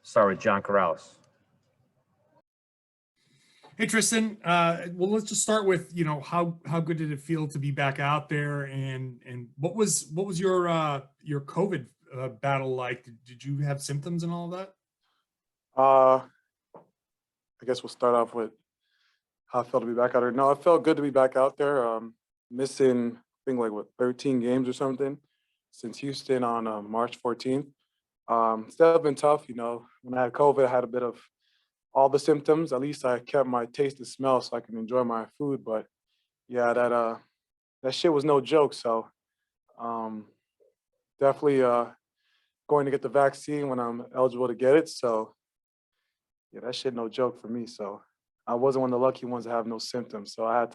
start with John Corrales. Hey Tristan, well let's just start with how good did it feel to be back out there, and what was your COVID battle like? Did you have symptoms and all of that? I guess we'll start off with how I felt to be back out there. No, it felt good to be back out there. Missing I think like 13 games or something since Houston on March 14th. Still been tough, When I had COVID, I had a bit of all the symptoms. At least I kept my taste and smell so I can enjoy my food. But yeah, that shit was no joke. So definitely going to get the vaccine when I'm eligible to get it. So yeah, that shit no joke for me. So I wasn't one of the lucky ones to have no symptoms. So I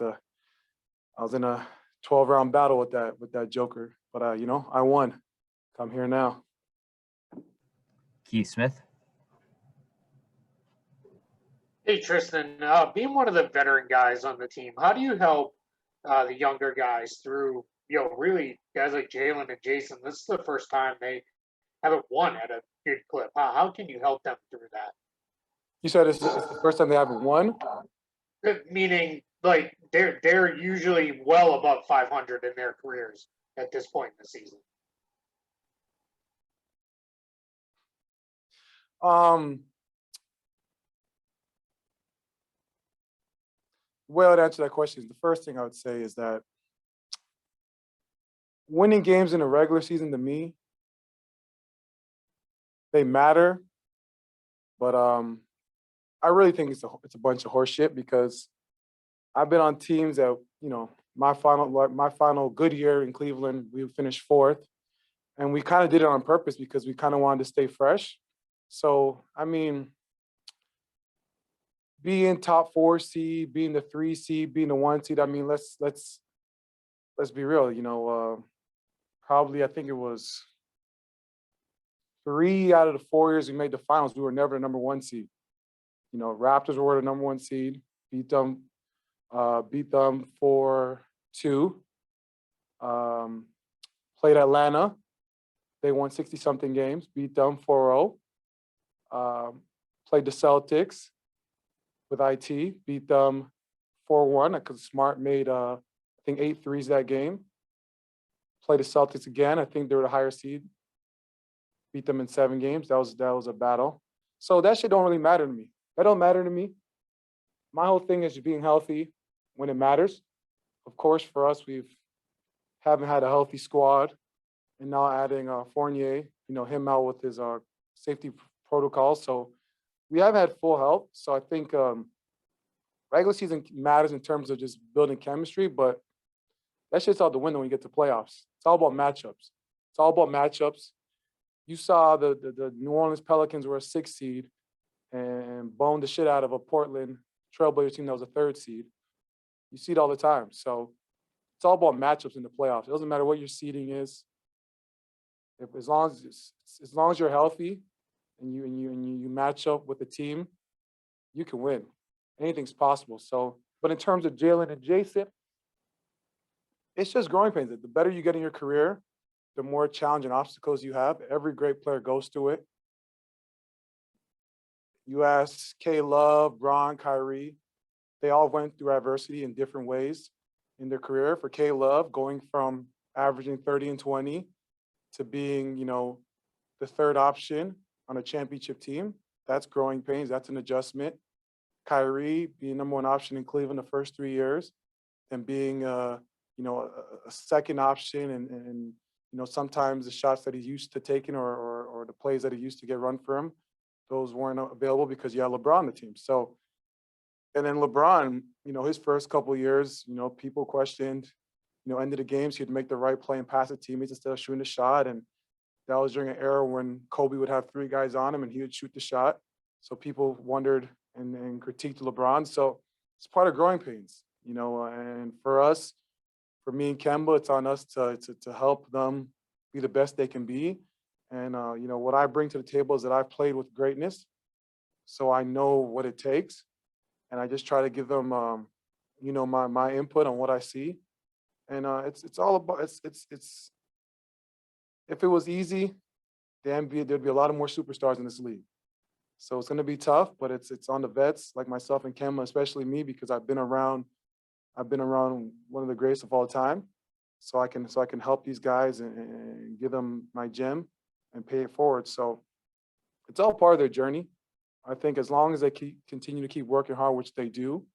was in a 12-round battle with that joker. But I won. I'm here now. Keith Smith. Hey, Tristan, being one of the veteran guys on the team, how do you help the younger guys through, really guys like Jalen and Jason? This is the first time they haven't won at a good clip. How can you help them through that? You said it's the first time they haven't won? Meaning, like, they're usually well above 500 in their careers at this point in the season. Well, to answer that question, the first thing I would say is that winning games in the regular season, to me, they matter. But I really think it's a bunch of horse shit, because I've been on teams that, my final good year in Cleveland, we finished fourth, and we kind of did it on purpose because we kind of wanted to stay fresh. So, I mean, being top 4 seed, being the 3 seed, being the 1 seed. I mean, let's be real. Probably I think it was 3 out of the 4 years we made the finals, we were never the number 1 seed. Raptors were the number 1 seed, beat them 4-2. Played Atlanta, they won 60-something games, beat them 4-0. Played the Celtics with IT, beat them 4-1 because Smart made, I think, 8 threes that game. Played the Celtics again. I think they were the higher seed. Beat them in 7 games. That was a battle. So that shit don't really matter to me. That don't matter to me. My whole thing is just being healthy when it matters. Of course, for us, haven't had a healthy squad, and now adding Fournier, him out with his safety protocols. So we haven't had full health. So I think regular season matters in terms of just building chemistry, but that shit's out the window when you get to playoffs. It's all about matchups. You saw the New Orleans Pelicans were a 6 seed and boned the shit out of a Portland Trailblazers team that was a 3rd seed. You see it all the time. So it's all about matchups in the playoffs. It doesn't matter what your seeding is. As long as you're healthy and you match up with the team, you can win. Anything's possible. So, but in terms of Jalen and Jason, it's just growing pains. The better you get in your career, the more challenge and obstacles you have. Every great player goes through it. You ask K Love, Bron, Kyrie, they all went through adversity in different ways in their career. For K Love, going from averaging 30 and 20 to being, the 3rd option on a championship team, that's growing pains. That's an adjustment. Kyrie being number 1 option in Cleveland the first 3 years, and being a 2nd option, and sometimes the shots that he's used to taking or the plays that he used to get run for him, those weren't available because you had LeBron on the team. So, and then LeBron, his first couple of years, people questioned, end of the games, he'd make the right play and pass it to teammates instead of shooting the shot. And that was during an era when Kobe would have 3 guys on him and he would shoot the shot. So people wondered and critiqued LeBron. So it's part of growing pains, and for us, for me and Kemba, it's on us to help them be the best they can be. And, what I bring to the table is that I've played with greatness, so I know what it takes. And I just try to give them, my input on what I see. And it's all about, it's if it was easy, the NBA, there'd be a lot of more superstars in this league. So it's going to be tough, but it's on the vets like myself and Kemba, especially me, because I've been around one of the greats of all time. So I can help these guys and give them my gem and pay it forward. So it's all part of their journey. I think as long as they continue to keep working hard, which they do,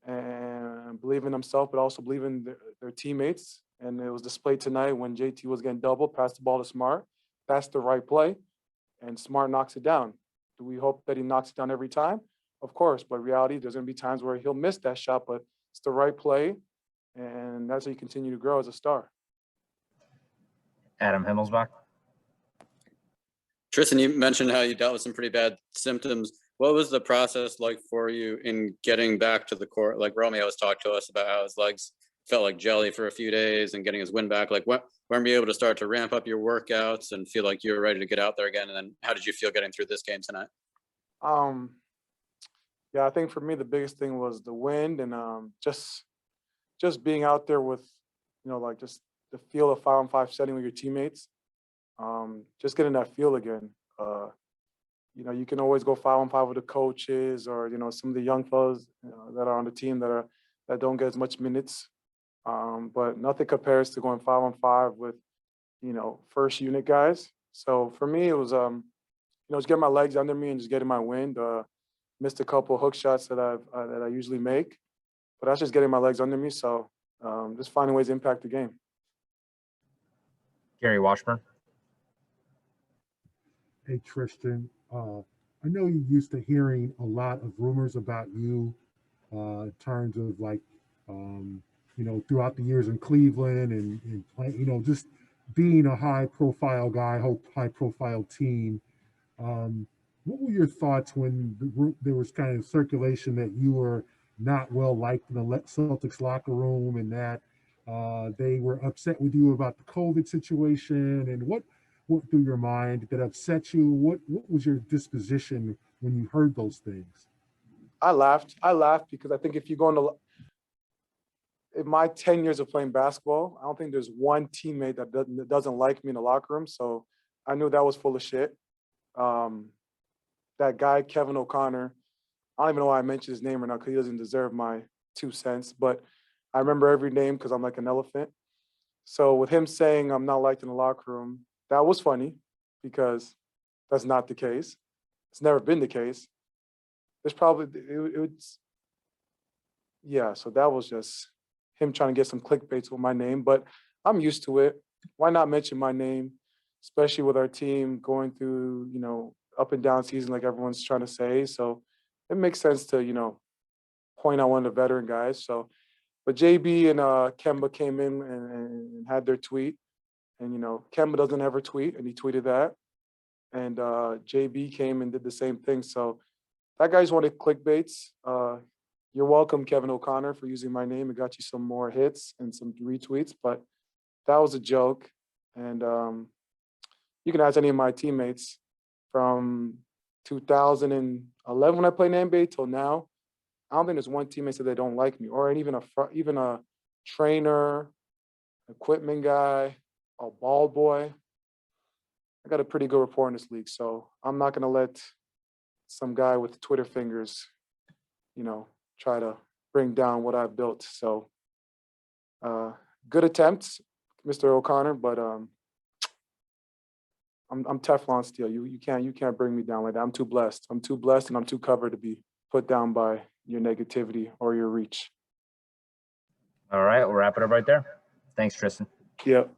and believe in themselves, but also believe in their teammates. And it was displayed tonight when JT was getting double, passed the ball to Smart. That's the right play, and Smart knocks it down. Do we hope that he knocks it down every time? Of course, but reality, there's going to be times where he'll miss that shot, but it's the right play, and that's how you continue to grow as a star. Adam Himmelsbach. Tristan, you mentioned how you dealt with some pretty bad symptoms. What was the process like for you in getting back to the court? Like Romeo has talked to us about how his legs felt like jelly for a few days and getting his wind back. Like when were you able to start to ramp up your workouts and feel like you were ready to get out there again? And then how did you feel getting through this game tonight? Yeah, I think for me the biggest thing was the wind and just being out there with, like just the feel of 5-on-5 setting with your teammates. Just getting that feel again. You can always go 5-on-5 with the coaches or some of the young fellas that are on the team that don't get as much minutes. But nothing compares to going 5-on-5 with first unit guys. So for me, it was just getting my legs under me and just getting my wind. Missed a couple hook shots that I usually make, but that's just getting my legs under me. So just finding ways to impact the game. Gary Washburn. Hey, Tristan, I know you're used to hearing a lot of rumors about you in terms of throughout the years in Cleveland and playing, just being a high profile guy, high profile team. What were your thoughts when there was kind of circulation that you were not well liked in the Celtics locker room and that they were upset with you about the COVID situation? And what went through your mind that upset you? What was your disposition when you heard those things? I laughed because I think if you go into in my 10 years of playing basketball, I don't think there's one teammate that doesn't like me in the locker room. So I knew that was full of shit. That guy, Kevin O'Connor, I don't even know why I mentioned his name or not because he doesn't deserve my 2 cents, but I remember every name because I'm like an elephant. So with him saying I'm not liked in the locker room, that was funny because that's not the case. It's never been the case. There's probably, so that was just him trying to get some clickbaits with my name, but I'm used to it. Why not mention my name, especially with our team going through, up and down season like everyone's trying to say. So it makes sense to, point out one of the veteran guys. So, but JB and Kemba came in and had their tweet. And, Kemba doesn't ever tweet, and he tweeted that. And JB came and did the same thing. So that guy's wanted clickbaits. You're welcome, Kevin O'Connor, for using my name. It got you some more hits and some retweets, but that was a joke. And you can ask any of my teammates from 2011 when I played in the NBA till now. I don't think there's one teammate that they don't like me, or even a trainer, equipment guy, a ball boy. I got a pretty good rapport in this league, so I'm not going to let some guy with Twitter fingers, try to bring down what I've built. So good attempts, Mr. O'Connor, but I'm Teflon steel. You can't bring me down like that. I'm too blessed, and I'm too covered to be put down by your negativity or your reach. All right, we'll wrap it up right there. Thanks, Tristan. Yep.